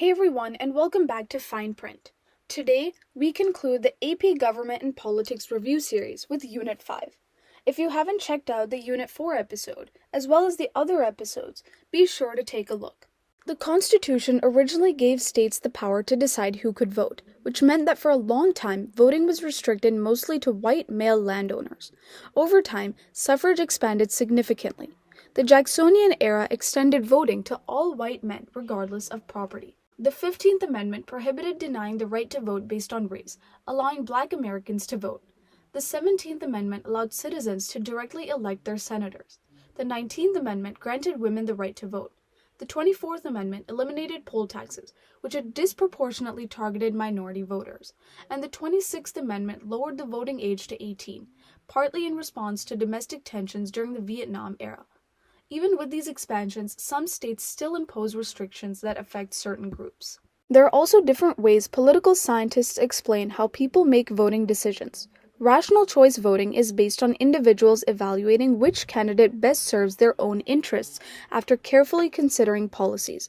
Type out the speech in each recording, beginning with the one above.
Hey everyone, and welcome back to Fine Print. Today, we conclude the AP Government and Politics Review series with Unit 5. If you haven't checked out the Unit 4 episode, as well as the other episodes, be sure to take a look. The Constitution originally gave states the power to decide who could vote, which meant that for a long time, voting was restricted mostly to white male landowners. Over time, suffrage expanded significantly. The Jacksonian era extended voting to all white men regardless of property. The 15th Amendment prohibited denying the right to vote based on race, allowing Black Americans to vote. The 17th Amendment allowed citizens to directly elect their senators. The 19th Amendment granted women the right to vote. The 24th Amendment eliminated poll taxes, which had disproportionately targeted minority voters. And the 26th Amendment lowered the voting age to 18, partly in response to domestic tensions during the Vietnam era. Even with these expansions, some states still impose restrictions that affect certain groups. There are also different ways political scientists explain how people make voting decisions. Rational choice voting is based on individuals evaluating which candidate best serves their own interests after carefully considering policies.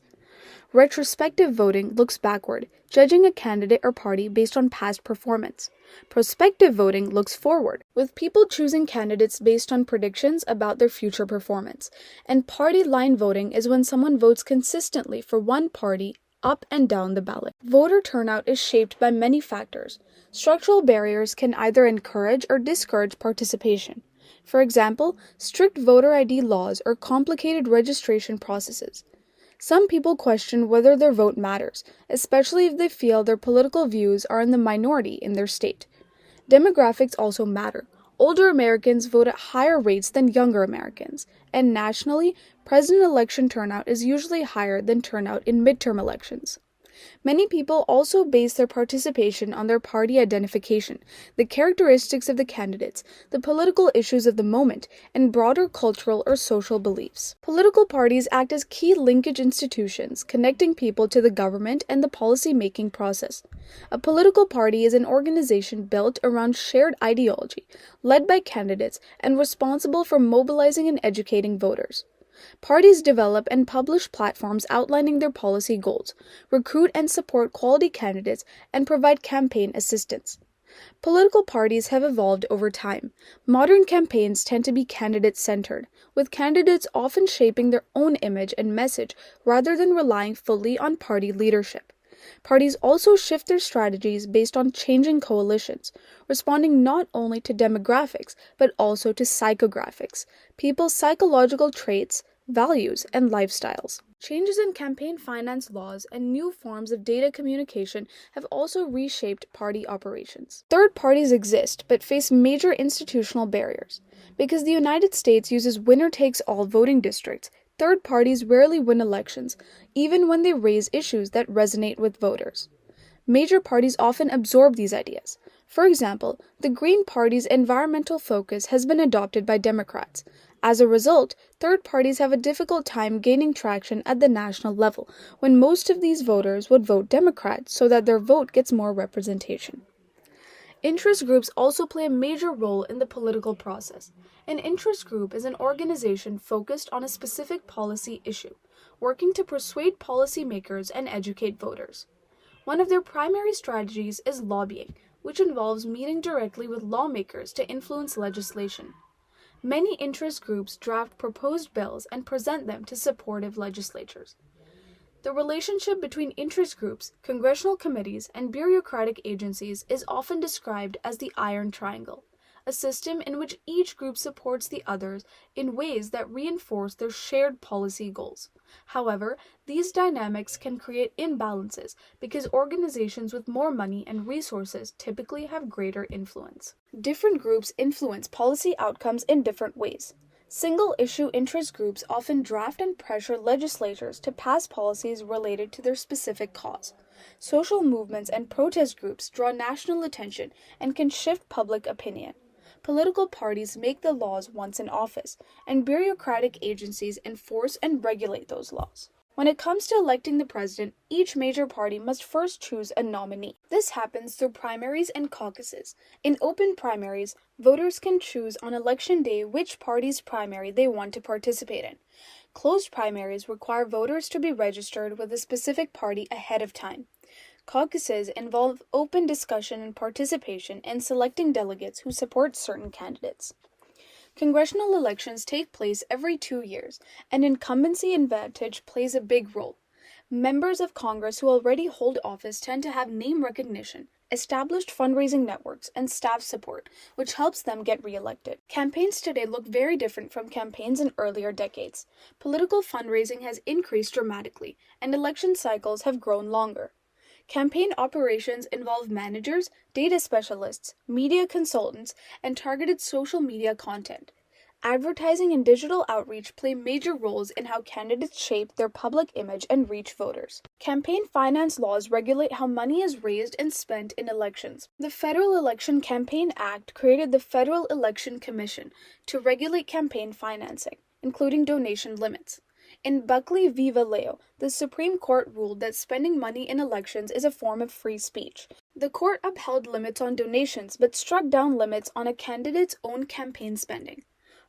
Retrospective voting looks backward, judging a candidate or party based on past performance. Prospective voting looks forward, with people choosing candidates based on predictions about their future performance. And party line voting is when someone votes consistently for one party up and down the ballot. Voter turnout is shaped by many factors. Structural barriers can either encourage or discourage participation. For example, strict voter ID laws or complicated registration processes. Some people question whether their vote matters, especially if they feel their political views are in the minority in their state. Demographics also matter. Older Americans vote at higher rates than younger Americans, and nationally, president election turnout is usually higher than turnout in midterm elections. Many people also base their participation on their party identification, the characteristics of the candidates, the political issues of the moment, and broader cultural or social beliefs. Political parties act as key linkage institutions, connecting people to the government and the policy-making process. A political party is an organization built around shared ideology, led by candidates, and responsible for mobilizing and educating voters. Parties develop and publish platforms outlining their policy goals, recruit and support quality candidates, and provide campaign assistance. Political parties have evolved over time. Modern campaigns tend to be candidate-centered, with candidates often shaping their own image and message rather than relying fully on party leadership. Parties also shift their strategies based on changing coalitions, responding not only to demographics but also to psychographics, people's psychological traits, values, and lifestyles. Changes in campaign finance laws and new forms of data communication have also reshaped party operations. Third parties exist but face major institutional barriers. Because the United States uses winner-takes-all voting districts, third parties rarely win elections, even when they raise issues that resonate with voters. Major parties often absorb these ideas. For example, the Green Party's environmental focus has been adopted by Democrats. As a result, third parties have a difficult time gaining traction at the national level, when most of these voters would vote Democrat so that their vote gets more representation. Interest groups also play a major role in the political process. An interest group is an organization focused on a specific policy issue, working to persuade policymakers and educate voters. One of their primary strategies is lobbying, which involves meeting directly with lawmakers to influence legislation. Many interest groups draft proposed bills and present them to supportive legislatures. The relationship between interest groups, congressional committees, and bureaucratic agencies is often described as the Iron Triangle, a system in which each group supports the others in ways that reinforce their shared policy goals. However, these dynamics can create imbalances because organizations with more money and resources typically have greater influence. Different groups influence policy outcomes in different ways. Single-issue interest groups often draft and pressure legislatures to pass policies related to their specific cause. Social movements and protest groups draw national attention and can shift public opinion. Political parties make the laws once in office, and bureaucratic agencies enforce and regulate those laws. When it comes to electing the president, each major party must first choose a nominee. This happens through primaries and caucuses. In open primaries, voters can choose on election day which party's primary they want to participate in. Closed primaries require voters to be registered with a specific party ahead of time. Caucuses involve open discussion and participation in selecting delegates who support certain candidates. Congressional elections take place every 2 years, and incumbency advantage plays a big role. Members of Congress who already hold office tend to have name recognition, established fundraising networks, and staff support, which helps them get reelected. Campaigns today look very different from campaigns in earlier decades. Political fundraising has increased dramatically, and election cycles have grown longer. Campaign operations involve managers, data specialists, media consultants, and targeted social media content. Advertising and digital outreach play major roles in how candidates shape their public image and reach voters. Campaign finance laws regulate how money is raised and spent in elections. The Federal Election Campaign Act created the Federal Election Commission to regulate campaign financing, including donation limits. In Buckley v. Valeo, the Supreme Court ruled that spending money in elections is a form of free speech. The court upheld limits on donations but struck down limits on a candidate's own campaign spending.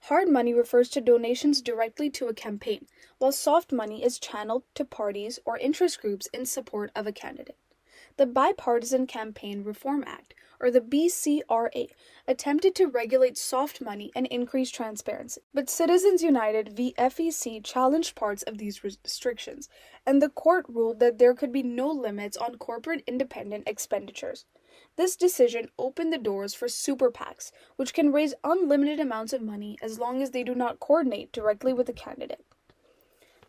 Hard money refers to donations directly to a campaign, while soft money is channeled to parties or interest groups in support of a candidate. The Bipartisan Campaign Reform Act, or the BCRA, attempted to regulate soft money and increase transparency, but Citizens United v. FEC challenged parts of these restrictions, and the court ruled that there could be no limits on corporate independent expenditures. This decision opened the doors for super PACs, which can raise unlimited amounts of money as long as they do not coordinate directly with the candidate.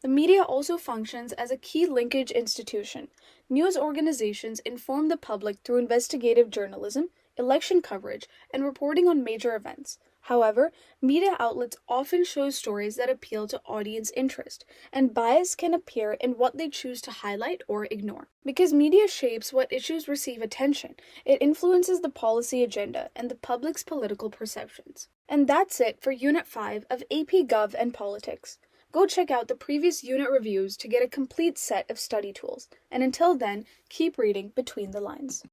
The media also functions as a key linkage institution. News organizations inform the public through investigative journalism, election coverage, and reporting on major events. However, media outlets often show stories that appeal to audience interest, and bias can appear in what they choose to highlight or ignore. Because media shapes what issues receive attention, it influences the policy agenda and the public's political perceptions. And that's it for Unit 5 of AP Gov and Politics. Go check out the previous unit reviews to get a complete set of study tools, and until then, keep reading between the lines.